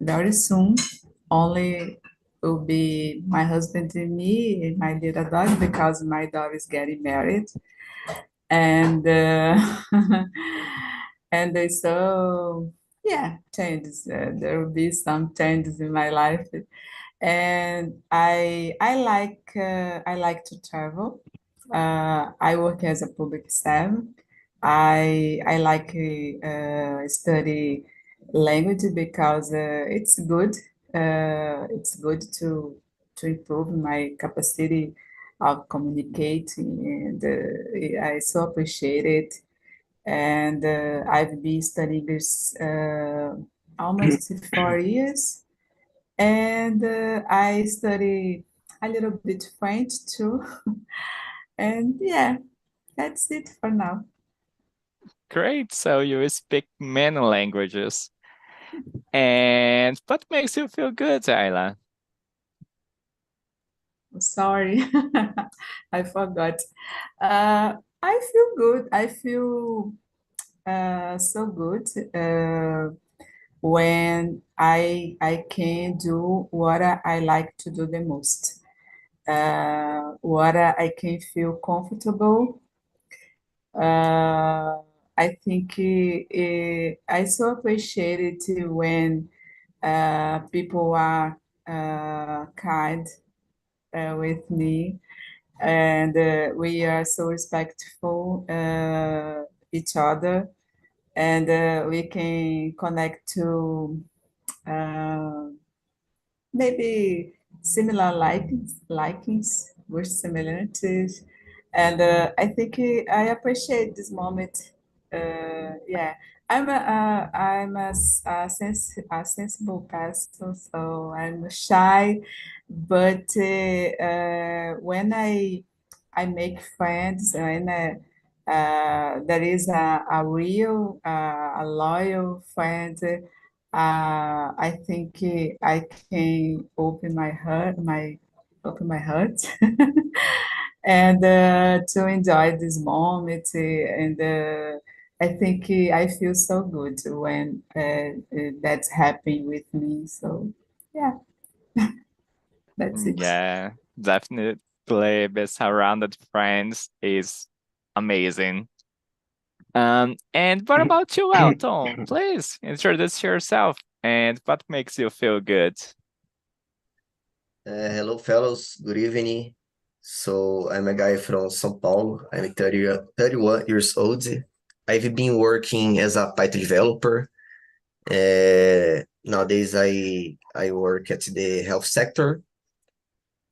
very soon. Only will be my husband and me and my little dog because my dog is getting married. And so yeah, changes. There will be some changes in my life, and I like to travel. I work as a public staff. I like study language because it's good. It's good to improve my capacity of communicating, and I so appreciate it. And I've been studying this almost 4 years, and I study a little bit French too. And yeah, that's it for now. Great. So you speak many languages. And what makes you feel good, Ayla? Sorry, I forgot. I feel good. I feel so good when I can do what I like to do the most. What I can feel comfortable. Uh, I think I so appreciate it when people are kind with me, and we are so respectful each other, and we can connect to uh, maybe similar likings with similarities, and I think I appreciate this moment. Yeah, I'm a sensible person, so I'm shy, but when I make friends, when there is a real a loyal friend, I think I can open my heart and to enjoy this moment. And I think I feel so good when that's happening with me. So yeah, that's it. Yeah, definitely be surrounded friends is amazing. And what about you, Elton? Please introduce yourself and what makes you feel good. Hello, fellows. Good evening. So I'm a guy from São Paulo. I'm 31 years old. I've been working as a Python developer. Nowadays, I work at the health sector,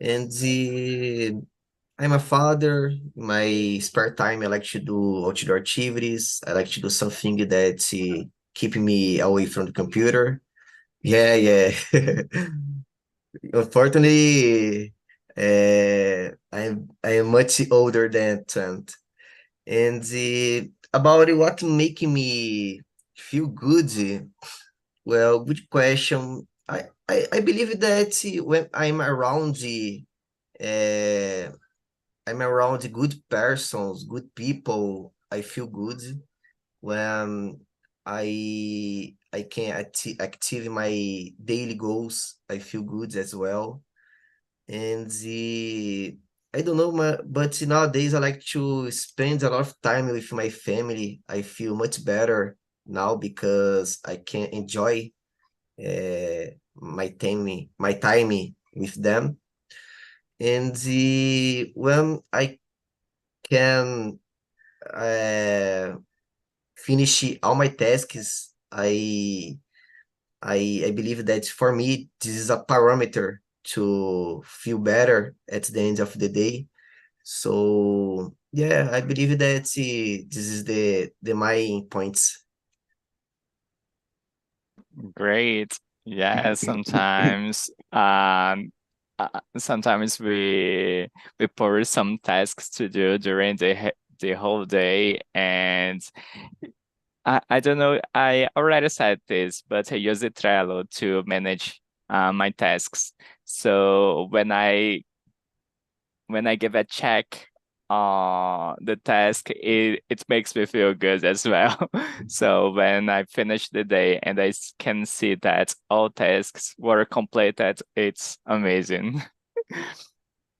and I'm a father. In my spare time, I like to do outdoor activities. I like to do something that keep me away from the computer. Yeah, yeah. Unfortunately, I am much older than 20. And about what making me feel good, well, good question. I believe that when uh, I'm around good persons, good people, I feel good. When I can active my daily goals, I feel good as well. And I don't know, but nowadays I like to spend a lot of time with my family. I feel much better now because I can enjoy my time with them. And when I can uh, finish all my tasks, I believe that for me this is a parameter to feel better at the end of the day. So yeah, I believe that this is the main points. Great. Yeah, sometimes we pour some tasks to do during the whole day, and I don't know, I already said this, but I use the Trello to manage my tasks. So when I give a check the task, it makes me feel good as well. So when I finish the day and can see that all tasks were completed, it's amazing.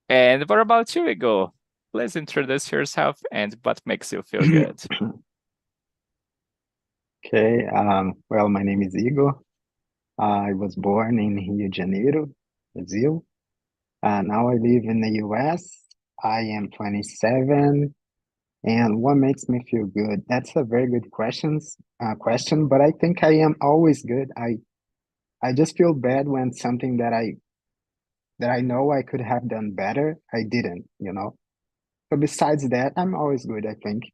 And what about you, Igor? Please introduce yourself and what makes you feel good. Okay, well, my name is Igor. I was born in Rio de Janeiro, Brazil. Now I live in the US. I am 27. And what makes me feel good? That's a very good question, but I think I am always good. I just feel bad when something that I know I could have done better, I didn't, you know? But besides that, I'm always good, I think.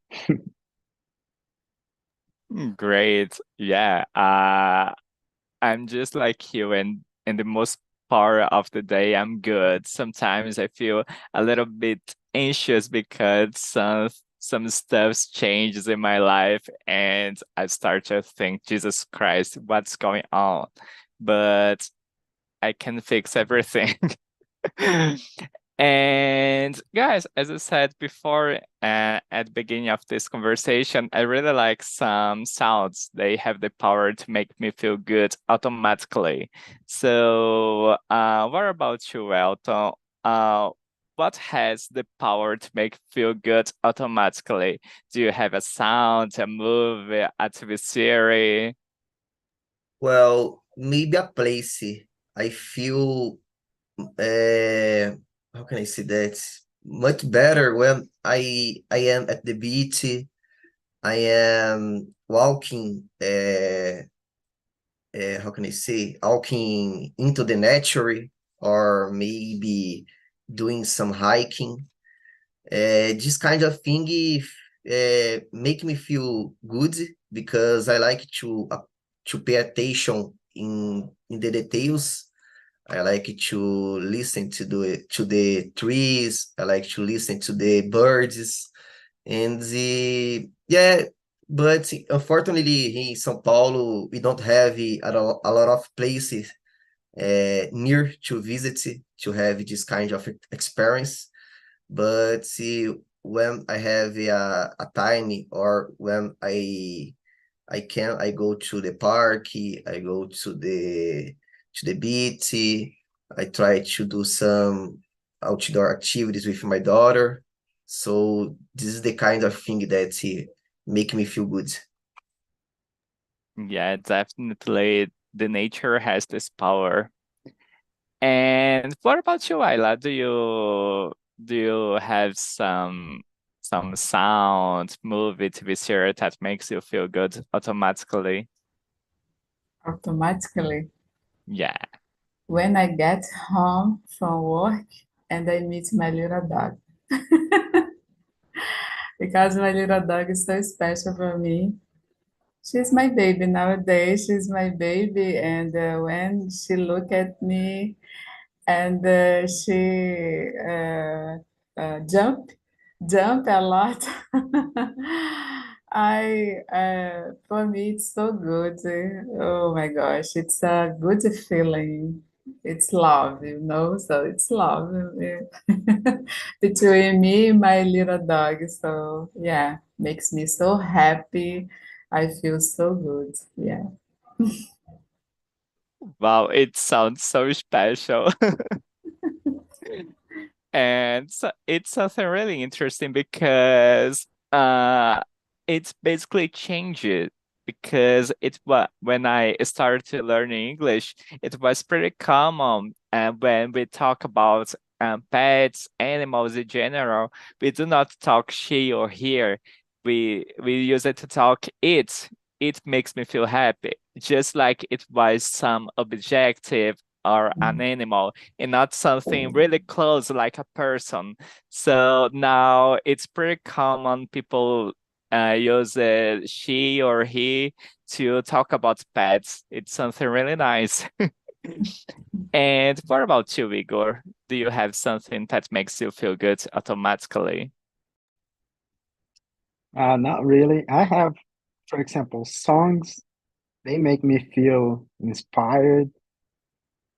Great. Yeah. I'm just like you, and in the most part of the day, I'm good. Sometimes I feel a little bit anxious because some stuff changes in my life, and I start to think, Jesus Christ, what's going on? But I can fix everything. And guys, as I said before, at the beginning of this conversation, I really like some sounds. They have the power to make me feel good automatically. So, what about you, Elton? Uh, what has the power to make feel good automatically? Do you have a sound, a movie, a TV series? Well, maybe a place. I feel how can I say that? Much better when I am at the beach. I am walking. How can I say? Walking into the nature, or maybe doing some hiking. This kind of thing make me feel good because I like to pay attention in the details. I like to listen to the trees. I like to listen to the birds and yeah. But unfortunately, in São Paulo, we don't have a lot of places near to visit to have this kind of experience. But see, when I have a time or when I go to the park, I go to the beach, I try to do some outdoor activities with my daughter. So this is the kind of thing that make me feel good. Yeah, definitely. The nature has this power. And what about you, Ayla? Do you have some sound, movie, TV series that makes you feel good automatically? Automatically, Yeah. when I get home from work and I meet my little dog. Because my little dog is so special for me. She's my baby nowadays. She's my baby, and when she look at me and she jump a lot. For me, it's so good. Oh my gosh, it's a good feeling. It's love, you know, so it's love between me and my little dog. So yeah, makes me so happy. I feel so good. Yeah. Wow, it sounds so special. And so it's something really interesting because it's basically changes because it was when I started to learning English, it was pretty common and when we talk about pets, animals in general, we do not talk she or here. We use it to talk it. It makes me feel happy, just like it was some objective or an animal and not something really close like a person. So now it's pretty common people use she or he to talk about pets. It's something really nice. And what about you, Igor? Do you have something that makes you feel good automatically? Not really. I have, for example, songs, they make me feel inspired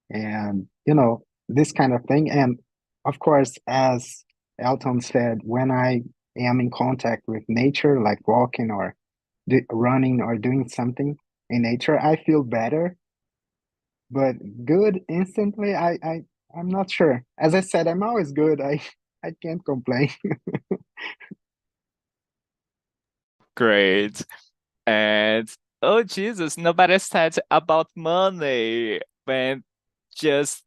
and, you know, this kind of thing. And of course, as Elton said, when I am in contact with nature, like walking or running or doing something in nature, I feel better. But good instantly, I'm not sure. As I said, I'm always good. I can't complain. Great. And oh Jesus, nobody said about money when just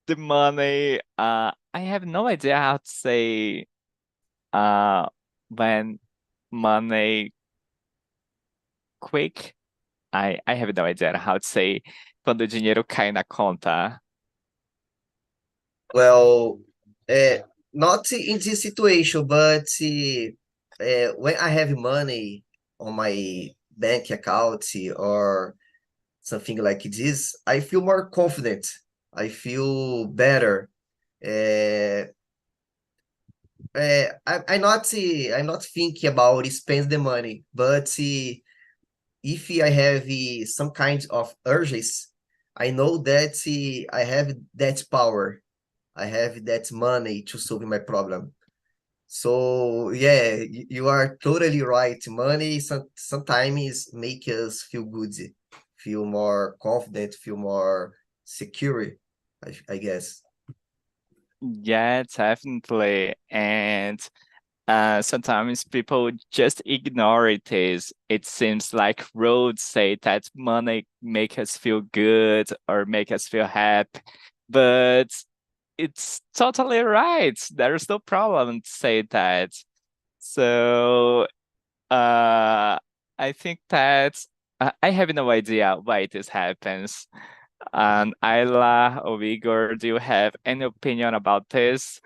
the money. I have no idea how to say uh when money quick. I have no idea how to say quando o dinheiro cai na conta. Well, not in this situation, but when I have money on my bank account or something like this, I feel more confident. I feel better. Uh, I'm not thinking about spend the money, but if I have some kind of urges, I know that I have that power. I have that money to solve my problem. So yeah, you are totally right. Money sometimes make us feel good, feel more confident, feel more secure, I guess. Yeah, definitely. And sometimes people just ignore it. It seems like roads say that money make us feel good or make us feel happy, but it's totally right. There's no problem to say that. So I think that I have no idea why this happens. And Ayla or Igor, do you have any opinion about this?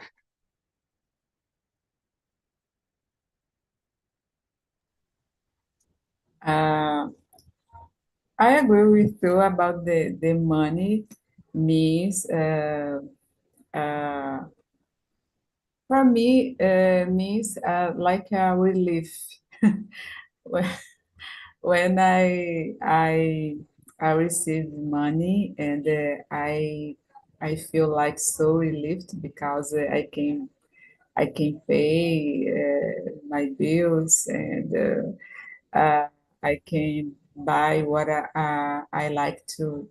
Uh, I agree with you about the money means uh, for me means like a relief. when when I receive money and I feel like so relieved because I can pay my bills and I can buy what I like to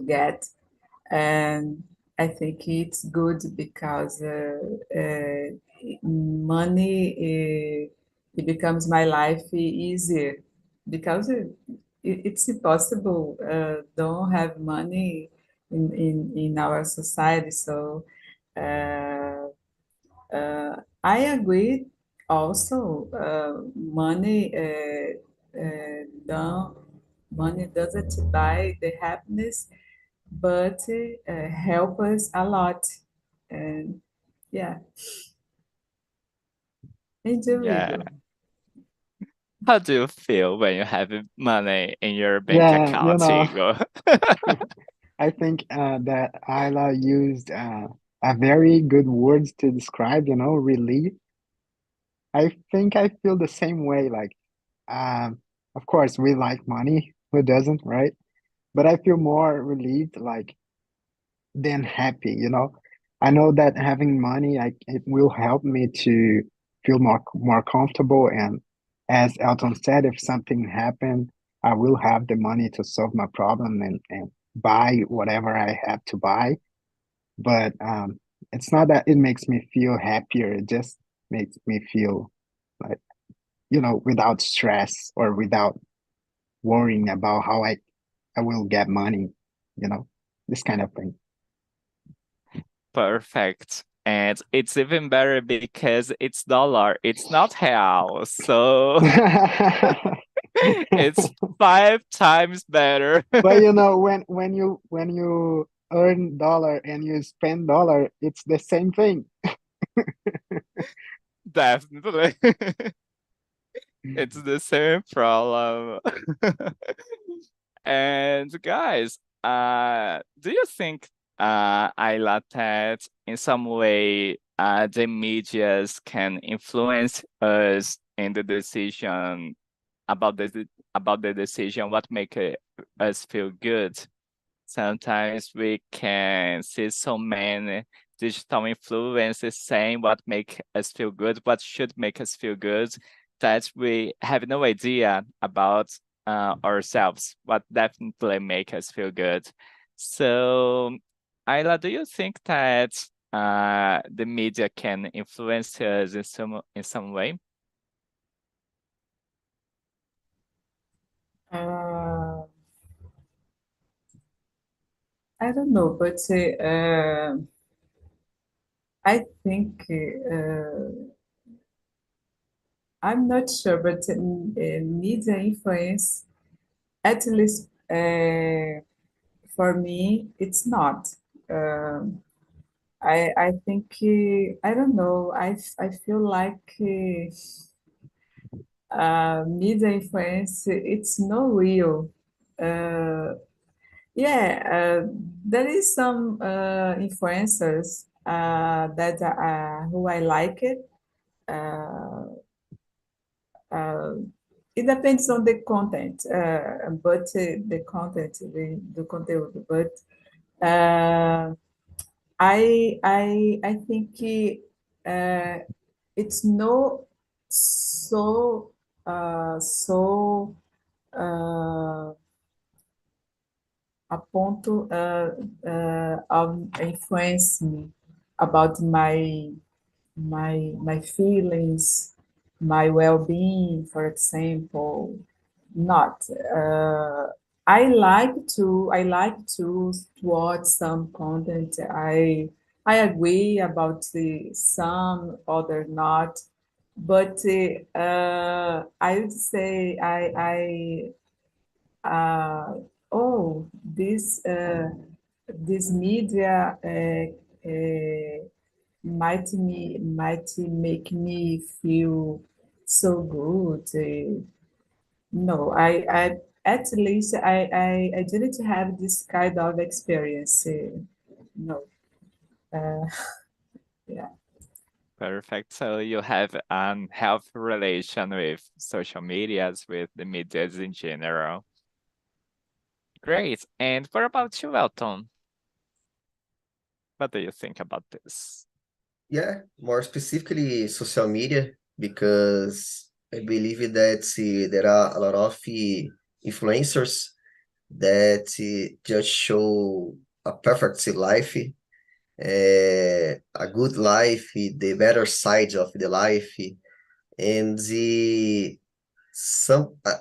get. And I think it's good because money it becomes my life easier because it's impossible don't have money in our society. So uh, I agree. Also, don't money doesn't buy the happiness, but help us a lot. And yeah, enjoy Yeah. Igor. How do you feel when you have money in your bank Yeah, account, Igor? I think that Ayla used a very good words to describe, relief. I think I feel the same way. Like, of course, we like money. Who doesn't, right? But I feel more relieved, like, than happy. I know that having money, it will help me to feel more comfortable. And as Elton said, if something happened, I will have the money to solve my problem and buy whatever I have to buy. But it's not that it makes me feel happier. It just makes me feel like, without stress or without worrying about how I will get money, this kind of thing. Perfect. And it's even better because it's dollar, it's not real. So it's 5 times better. But when you earn dollar and you spend dollar, it's the same thing. Definitely. It's the same problem. And guys, do you think Ayla that in some way the medias can influence us in the decision about the decision what make us feel good? Sometimes we can see so many digital influence is saying what make us feel good, what should make us feel good, that we have no idea about ourselves, what definitely make us feel good. So, Ayla, do you think that the media can influence us in some way? Uh, I don't know, but I think I'm not sure, but media influence, at least for me, it's not. Um, I think I don't know. I feel like media influence, it's no real. Uh, yeah, there is some influencers that who I like it. Uh, uh, it depends on the content, but the content, the content, but uh, I think it's no so so uh, a ponto of influence me about my feelings, my well-being, for example. Not. I like to watch some content. I agree about the some, other not. But I would say oh, this media might make me feel so good. No, I at least I didn't have this kind of experience. No, uh, yeah. Perfect. So you have a healthy relation with social medias, with the medias in general. Great. And what about you, Elton? What do you think about this? Yeah, more specifically social media, because I believe that there are a lot of influencers that just show a perfect life, a good life, the better side of the life, and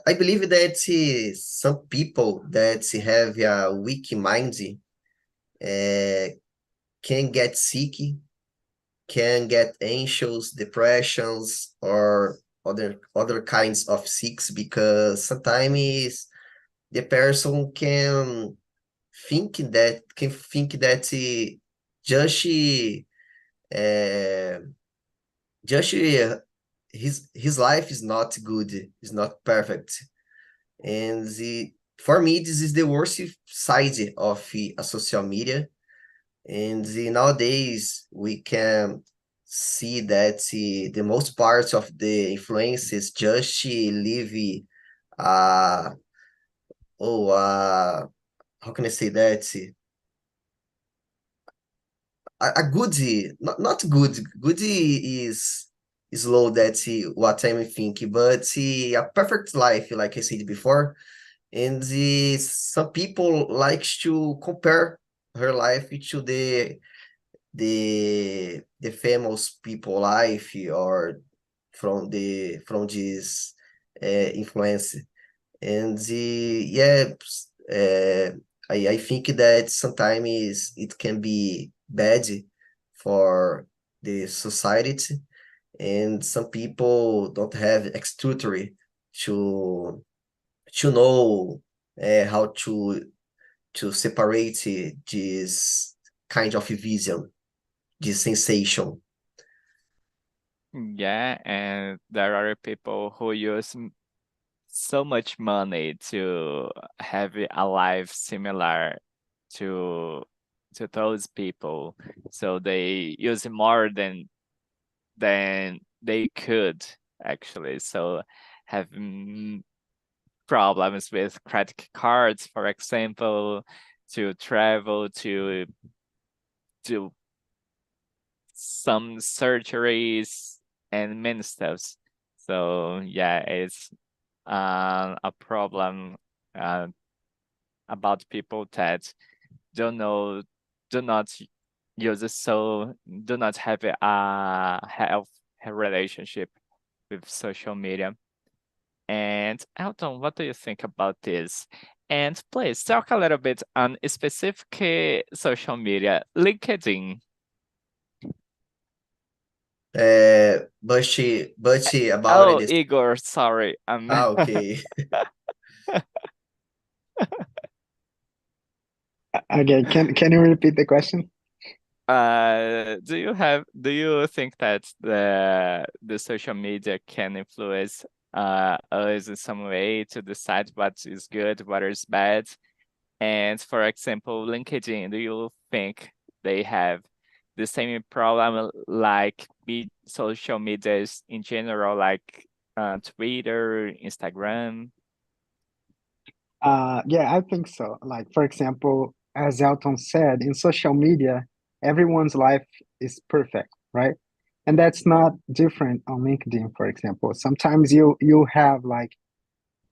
I believe that some people that have a weak mind uh, can get sick, can get anxious, depressions, or other kinds of sicks, because sometimes the person can think that just uh, just his life is not good, is not perfect, and for me this is the worst side of a social media. And nowadays we can see that the most part of the influences just live uh how can I say that, a good, not good, good is low, that's what I'm thinking, but a perfect life, like I said before. And some people likes to compare her life to the famous people life, or from this influence. And yeah, uh, I think that sometimes it can be bad for the society, and some people don't have extraordinary to know how to separate this kind of vision, this sensation. Yeah, and there are people who use so much money to have a life similar to those people. So they use more than they could actually. So have problems with credit cards, for example, to travel to some surgeries and many stuffs. So yeah, it's a problem about people that don't know, do not use it, so do not have a health relationship with social media. And Elton, what do you think about this? And please talk a little bit on a specific social media, LinkedIn. But about Oh, it is Igor, sorry. okay. Again, can you repeat the question? Do you think that the social media can influence us in some way to decide what is good, what is bad? And for example, LinkedIn, do you think they have the same problem like social medias in general, like Twitter, Instagram? Yeah, I think so. Like, for example, as Elton said, in social media, everyone's life is perfect, right? And that's not different on LinkedIn, for example. Sometimes you have like,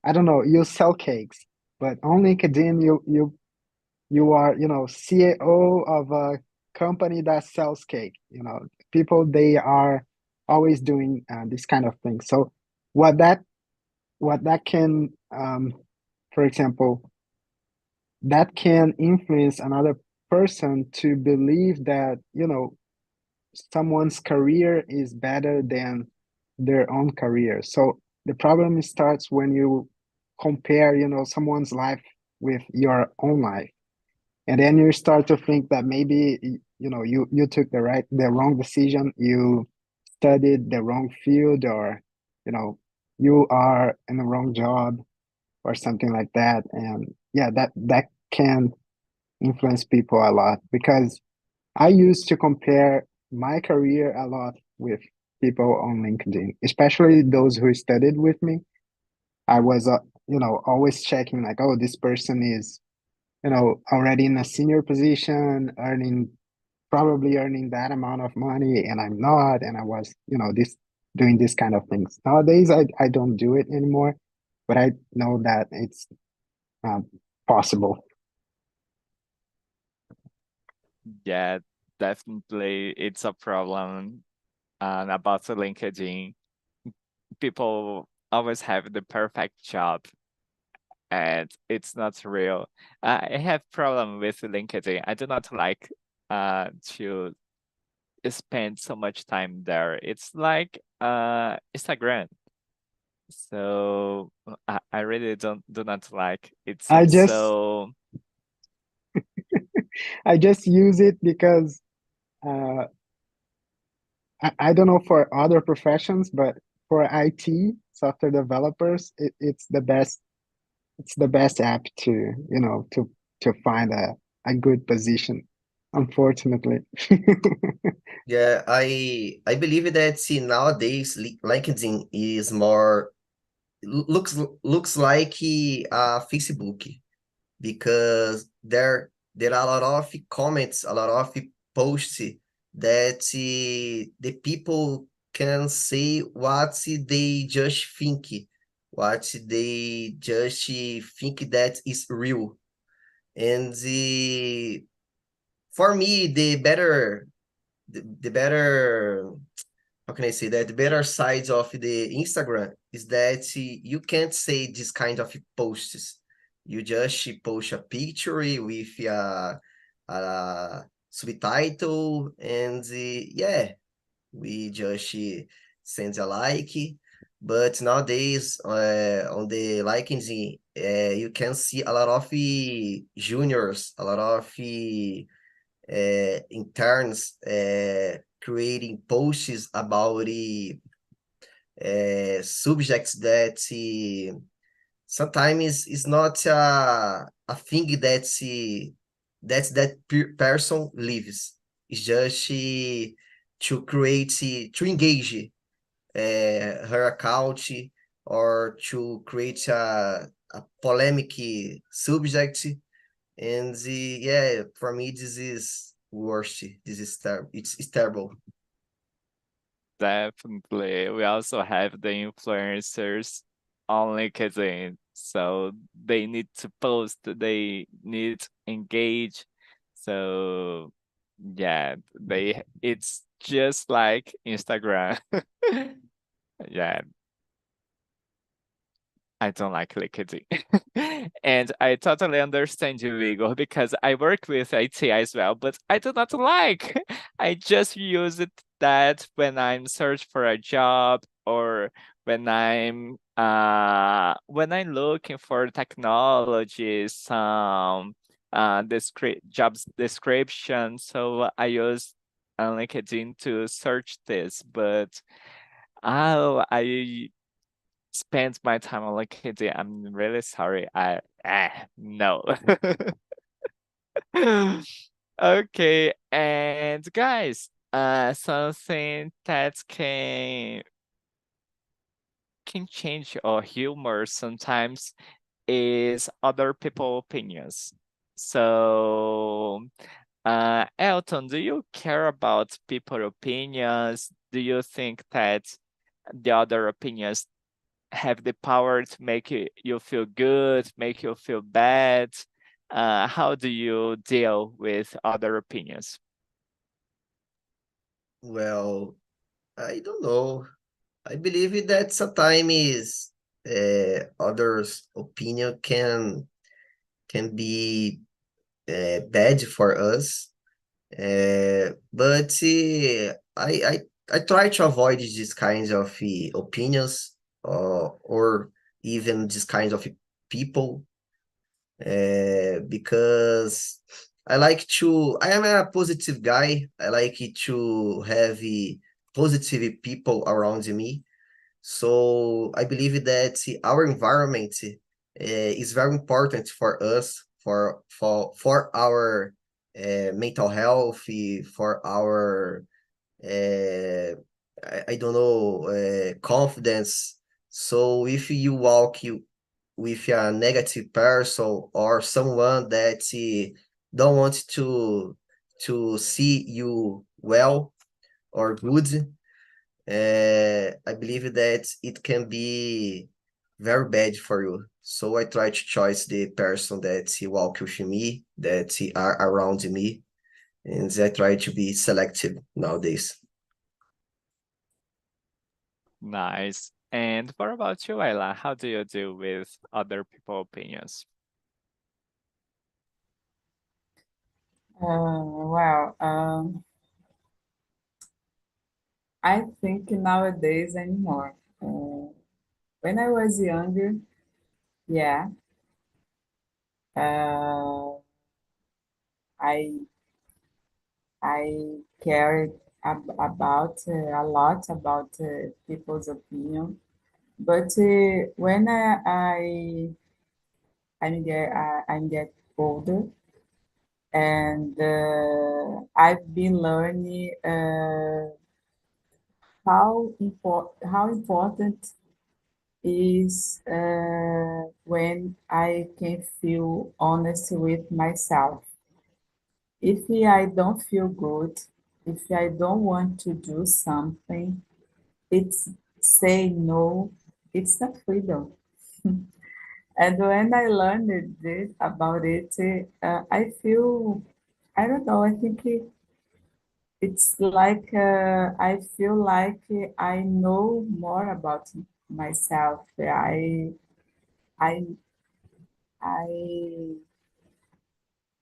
I don't know, you sell cakes, but on LinkedIn you are, CEO of a company that sells cake. People, they are always doing this kind of thing. So what that can, for example, that can influence another person to believe that, someone's career is better than their own career. So the problem starts when you compare, someone's life with your own life. And then you start to think that maybe, you took the wrong decision, you studied the wrong field, or, you are in the wrong job or something like that. And yeah, that can influence people a lot, because I used to compare my career a lot with people on LinkedIn, especially those who studied with me. I was, always checking like, oh, this person is, already in a senior position, probably earning that amount of money, and I'm not. And I was, doing this kind of things. Nowadays, I don't do it anymore, but I know that it's um, possible. Yeah, definitely it's a problem. And about the LinkedIn, people always have the perfect job and it's not real. I have problem with LinkedIn. I do not like to spend so much time there. It's like Instagram. So I really do not like. It I seems just so. I just use it because uh, I don't know for other professions, but for IT software developers, it's the best. It's the best app to, to find a good position. Unfortunately. Yeah, I believe that see, nowadays LinkedIn is more looks like Facebook, because there are a lot of comments, a lot of posts that the people can say what they just think, what they just think that is real. And for me, the better, how can I say that? The better sides of the Instagram is that you can't say this kind of posts. You just post a picture with a subtitle, and yeah, we just send a like. But nowadays, on the likings, you can see a lot of juniors, a lot of interns creating posts about subjects that sometimes is not a thing that person lives. It's just to create, to engage her account, or to create a polemic subject. And yeah, for me, this is worst. This is terrible. It's terrible. definitely. We also have the influencers on LinkedIn. So they need to post, they need to engage. So yeah, it's just like Instagram. Yeah, I don't like LinkedIn. And I totally understand you, Igor, because I work with IT as well, but I do not like. I just use that when I'm searching for a job or when I'm looking for technology, some jobs description. So I use LinkedIn to search this, but I spend my time on LinkedIn. I'm really sorry. No. Okay, and guys, something that can change our humor sometimes is other people opinions. So, Elton, do you care about people opinions? Do you think that the other opinions have the power to make you feel good, make you feel bad? How do you deal with other opinions? Well, I don't know. I believe that sometimes others' opinion can be bad for us. But I try to avoid these kinds of opinions or even these kinds of people because I am a positive guy. I like to have positive people around me. So I believe that our environment is very important for us, for our mental health, for our I don't know confidence. So if you walk with a negative person or someone that don't want to see you well or good, I believe that it can be very bad for you. So I try to choose the person that he walk with me, that he are around me, and I try to be selective nowadays. Nice. And what about you, Ayla? How do you deal with other people opinions? Well, I think nowadays anymore. When I was younger, yeah, uh, I I cared about a lot about people's opinion. But when I'm get older, and I've been learning how important is when I can feel honest with myself. If I don't feel good, if I don't want to do something, it's say no, it's a freedom. And when I learned this about it, I feel, I don't know, I think it's like I feel like I know more about myself. I, I,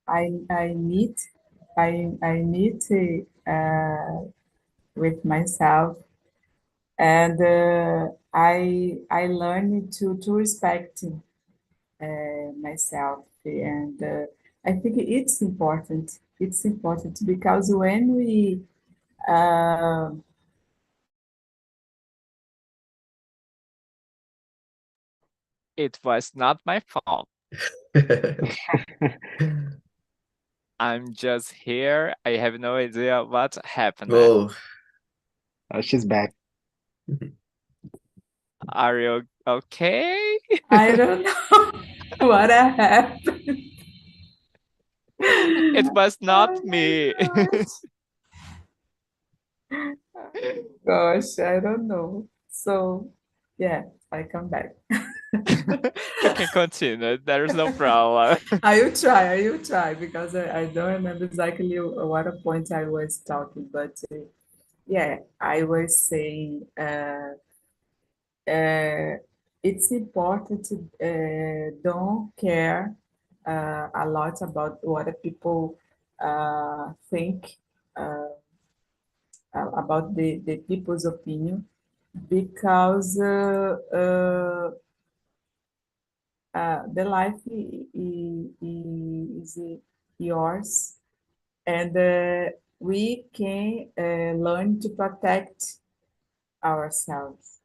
I meet, I meet with myself, and I learn to respect myself, and I think it's important. It's important because when we uh, It was not my fault. I'm just here. I have no idea what happened. Oh, She's back. Are you okay? I don't know what I have. It was not Oh my me. gosh. Gosh, I don't know. So, yeah, I come back. You can continue. There's no problem. I will try because I don't remember exactly what point I was talking, but yeah, I was saying it's important to don't care a lot about what people think about the people's opinion because the life is yours and we can learn to protect ourselves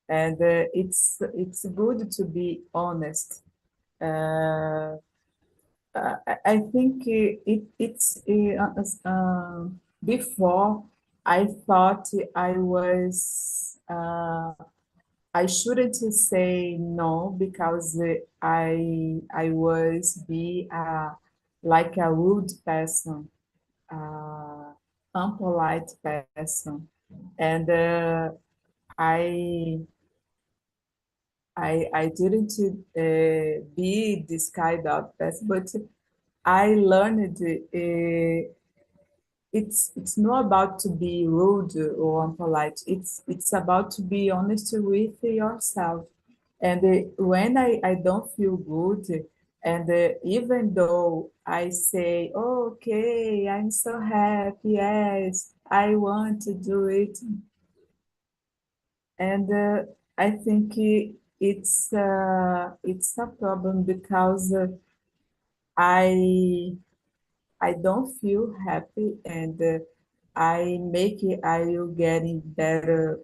and it's good to be honest. uh, I think before I thought I shouldn't say no because I was be like a rude person, uh, unpolite person, and I I didn't be this kind of person, but I learned it's not about to be rude or unpolite. It's about to be honest with yourself. And when I don't feel good, and even though I say, oh, okay, I'm so happy, yes, I want to do it, and I think it's a problem because I I don't feel happy and I will getting better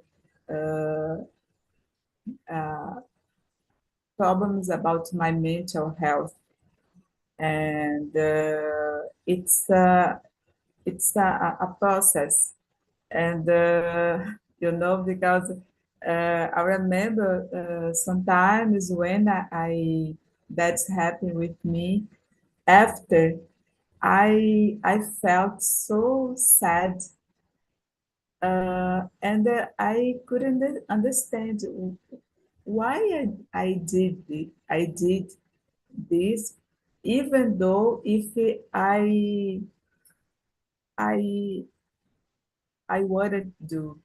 uh, uh, problems about my mental health and it's a process and because I remember sometimes when that's happened with me after I felt so sad and I couldn't understand why I did this, even though if I I wouldn't do,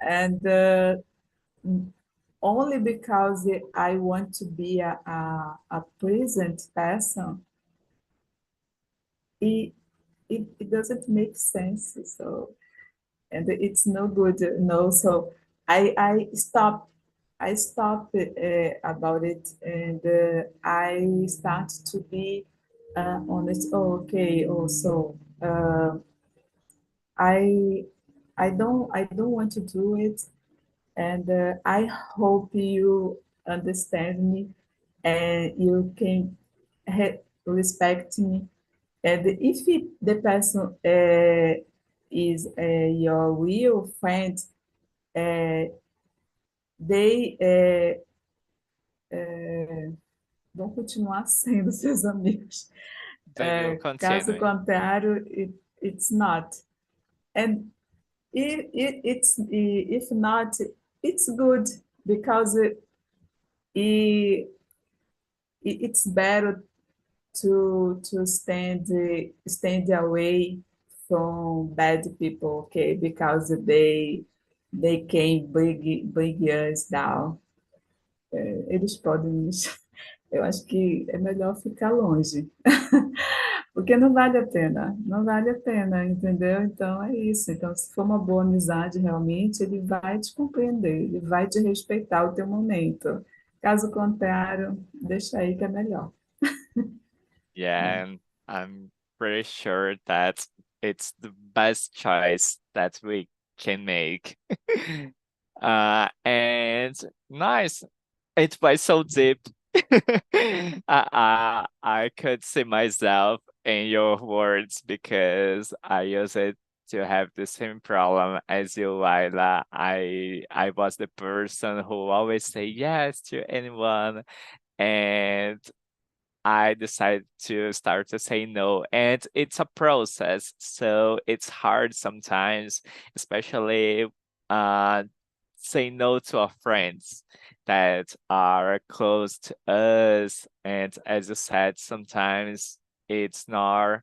and only because I want to be a present person, it, it doesn't make sense. So and it's no good, no. So I stopped about it, and I start to be honest. Oh, okay. Also, I I don't want to do it, and I hope you understand me, and you can respect me. And if the person is your real friend, uh, they vão continuar sendo seus amigos. They will Caso continue. contrário, it's not. And if not, it's good because it's better to stand away from bad people, okay? Because they can bring us down. Eles podem eu acho que é melhor ficar longe, porque não vale a pena, não vale a pena, entendeu? Então é isso. Então, se for uma boa amizade, realmente, ele vai te compreender, ele vai te respeitar o teu momento. Caso contrário, deixa aí que é melhor. Yeah, and I'm pretty sure that it's the best choice that we can make. And nice. It was so deep. I could see myself in your words because I used it to have the same problem as you, Lila. I was the person who always say yes to anyone, and I decided to start to say no. And it's a process, so it's hard sometimes, especially say no to our friends that are close to us. And as you said, sometimes it's not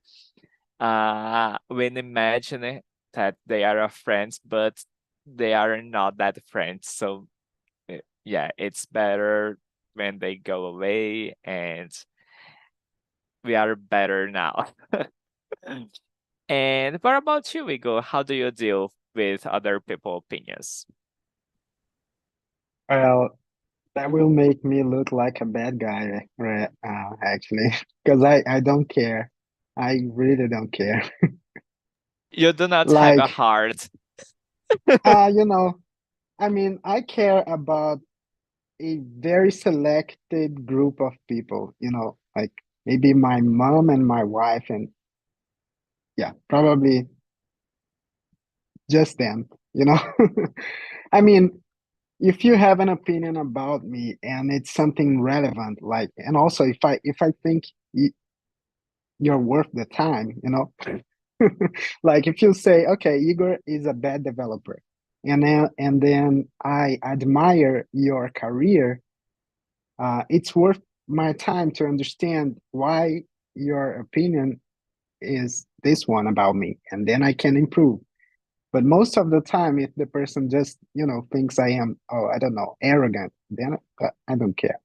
when imagine it, that they are our friends, but they are not that friends. So yeah, it's better when they go away, and we are better now. And what about you, Igor? How do you deal with other people's opinions? Well, that will make me look like a bad guy, right? Actually, because I don't care. I really don't care. You do not have a Like, heart. you know, I mean, I care about a very selected group of people, like maybe my mom and my wife, and yeah, probably just them, you know? I mean, if you have an opinion about me and it's something relevant, like, and also if I think you're worth the time, like if you say, okay, Igor is a bad developer, and then I admire your career, it's worth my time to understand why your opinion is this one about me, and then I can improve. But most of the time, if the person just, thinks I am, oh, I don't know, arrogant, then I don't care.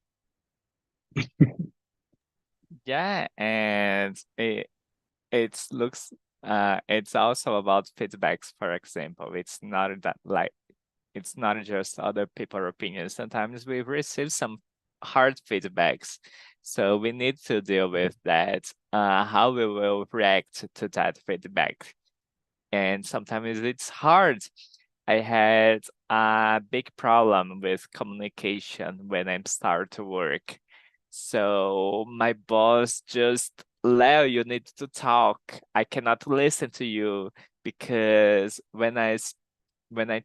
Yeah, and it looks it's also about feedbacks, for example. It's not that like it's not just other people's opinions. Sometimes we receive some hard feedbacks, so we need to deal with that, how we will react to that feedback. And sometimes it's hard. I had a big problem with communication when I start to work. So my boss just, Leo, you need to talk. I cannot listen to you because when I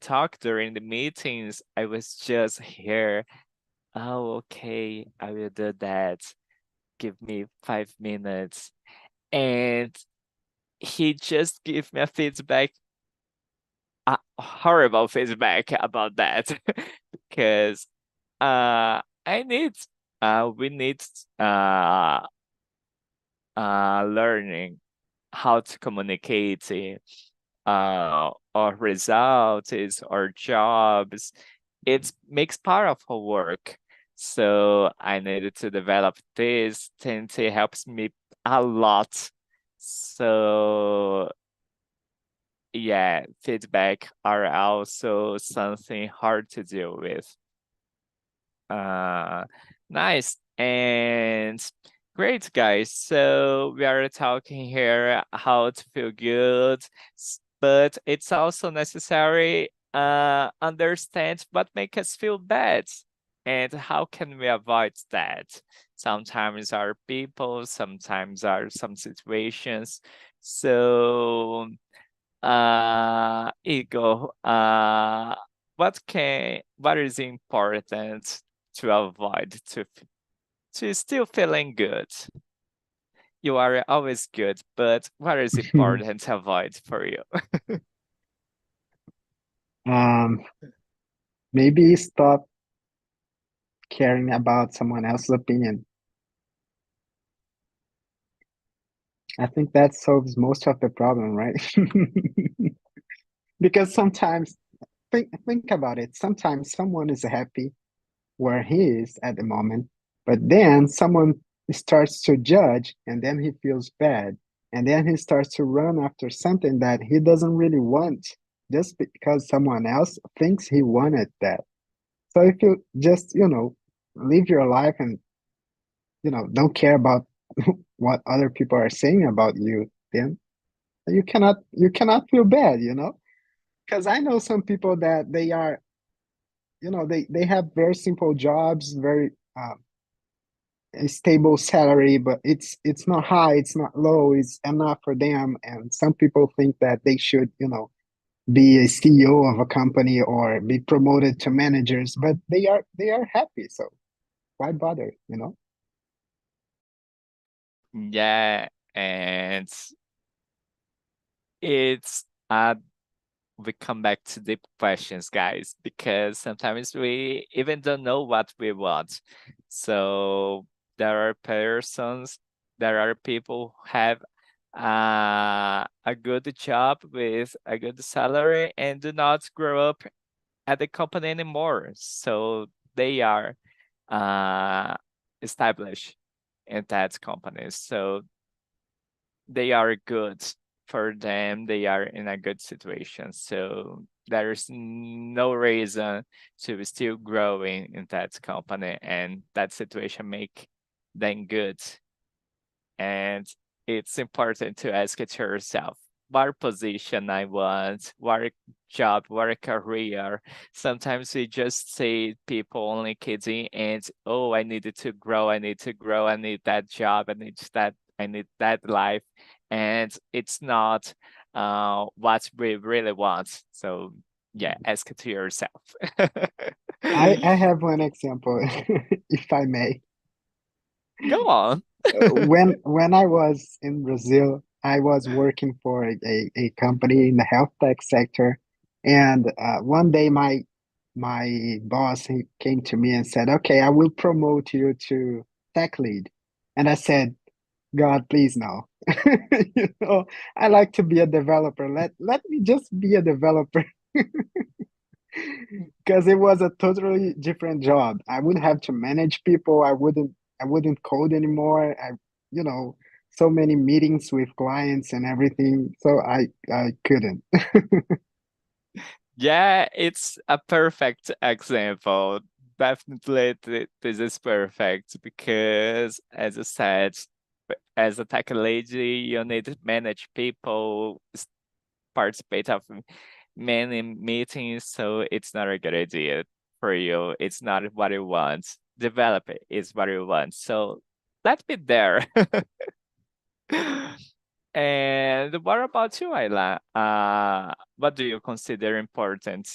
talk during the meetings, I was just here. Oh, okay, I will do that. Give me 5 minutes. And he just gave me a feedback, a horrible feedback about that because I need we need uh learning how to communicate our results or jobs. It makes part of our work. So I needed to develop this. TNT helps me a lot. So yeah, feedback are also something hard to deal with. Uh, nice. And great, guys. So we are talking here how to feel good, but it's also necessary understand what make us feel bad and how can we avoid that. Sometimes are people, sometimes are some situations. So Igor, what is important to avoid to still feeling good? You are always good, but what is important to avoid for you? um, Maybe stop caring about someone else's opinion. I think that solves most of the problem, right? Because sometimes, think about it. Sometimes someone is happy where he is at the moment, but then someone starts to judge, and then he feels bad, and then he starts to run after something that he doesn't really want, just because someone else thinks he wanted that. So if you just, live your life and, don't care about what other people are saying about you, then you cannot feel bad, because I know some people that they are, they have very simple jobs, very a stable salary, but it's not high, it's not low, it's enough for them. And some people think that they should, be a CEO of a company or be promoted to managers, but they are happy. So why bother, Yeah, and it's we come back to deep questions, guys, because sometimes we even don't know what we want. So there are persons, there are people who have a good job with a good salary and do not grow up at the company anymore. So they are uh, established in that company. So they are good for them. They are in a good situation. So there's no reason to still growing in that company, and that situation make them good. And it's important to ask it to yourself, what position I want, what job, what career. Sometimes we just see people only kidding and, oh, I needed to grow, I need to grow, I need that job, I need that life. And it's not what we really want. So yeah, ask it to yourself. I have one example, if I may. Go on. When I was in Brazil, I was working for a company in the health tech sector, and one day my boss, he came to me and said, "Okay, I will promote you to tech lead," and I said, "God, please no." You know, I like to be a developer. Let me just be a developer. Because it was a totally different job. I wouldn't have to manage people. I wouldn't code anymore. You know, so many meetings with clients and everything. So I couldn't. Yeah, it's a perfect example. Definitely, this is perfect because, as I said, as a tech lady, you need to manage people, participate of many meetings, so it's not a good idea for you. It's not what you want. Develop it is what you want. So let me there. And what about you, Ayla? What do you consider important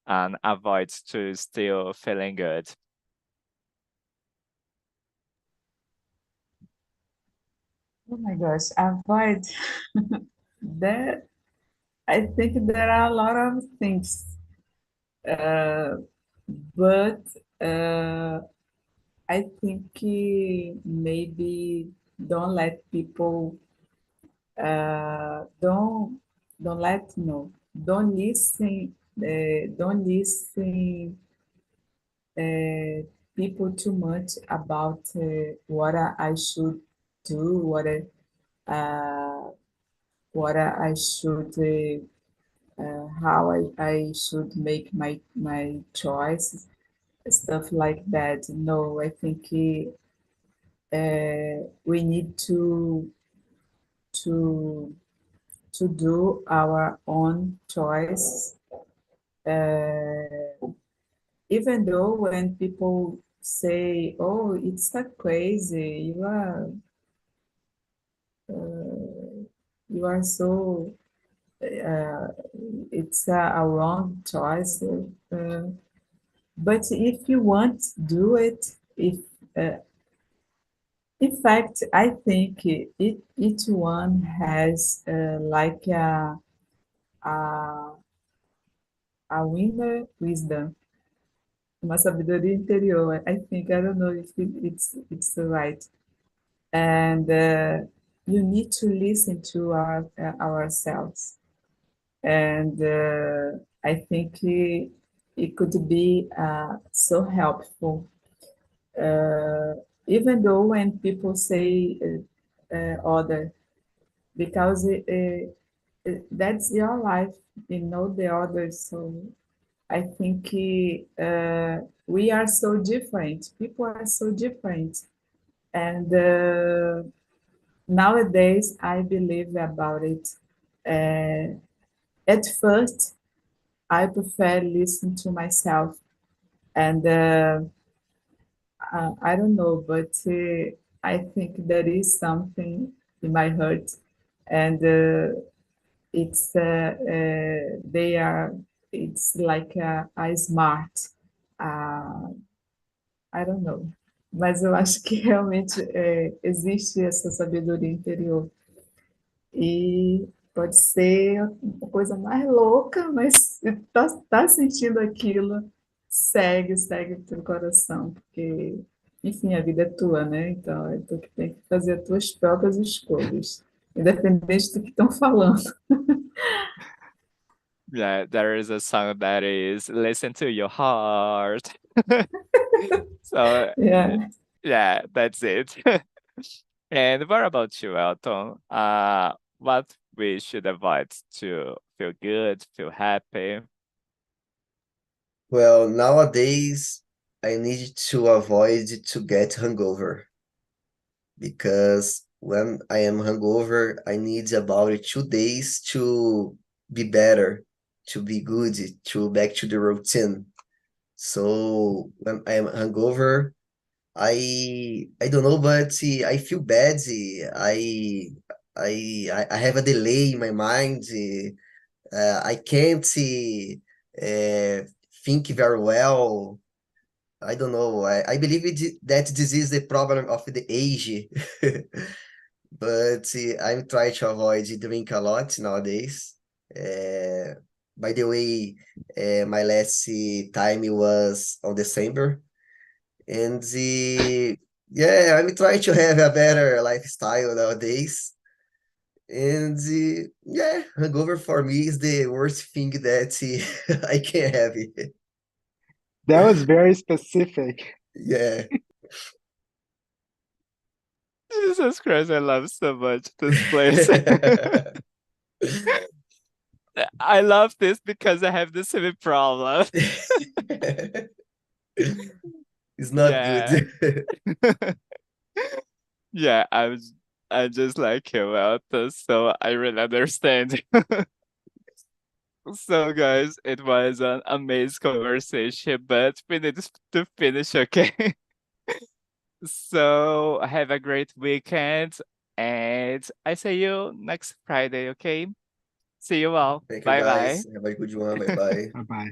and avoid to still feeling good? Oh my gosh, avoid that. I think there are a lot of things, uh, but uh, I think maybe don't let people don't let no don't listen people too much about what I should do, uh, what I should how I should make my choices, stuff like that. No, I think we need to to do our own choice, even though when people say, "Oh, it's not crazy, you are so uh, it's a wrong choice." But if you want, do it. If in fact, I think each one has like a, a inner wisdom, uma sabedoria interior. I think I don't know if it's right, and you need to listen to ourselves, and I think it could be so helpful. Uh, Even though when people say other, because that's your life, you know the others. So I think we are so different. People are so different, and nowadays I believe about it. Uh, at first, I prefer listen to myself, and I don't know, but I think there is something in my heart, and it's they are. It's like a smart. Uh, I don't know. Mas eu acho que realmente existe essa sabedoria interior. E pode ser a coisa mais louca, mas se tá sentindo aquilo, segue o teu coração, porque, enfim, a vida é tua, né? Então, é tu que tem que fazer as tuas próprias escolhas, independente do que estão falando. Yeah, there is a song that is "Listen to Your Heart." So É. yeah, that's it. And what about you, Elton? What we should avoid to feel good, feel happy? Well, nowadays I need to avoid to get hungover because when I am hungover, I need about 2 days to be better, to be good, to back to the routine. So when I am hungover, I don't know, but I feel bad. I have a delay in my mind. I can't think very well. I don't know. I believe that this is the problem of the age. But I'm trying to avoid drink a lot nowadays. Uh, by the way, my last time was on December, and yeah, I'm trying to have a better lifestyle nowadays. And yeah, hangover for me is the worst thing that I can have. That was very specific. Yeah. Jesus Christ, I love so much this place. I love this because I have the same problem. It's not Yeah. good. Yeah, I just like him out, so I really understand. So guys, it was an amazing conversation, but we need to finish, okay? So have a great weekend and I see you next Friday, okay? See you all. Thank you, Bye guys. bye. Have a good one. Bye bye. Bye bye.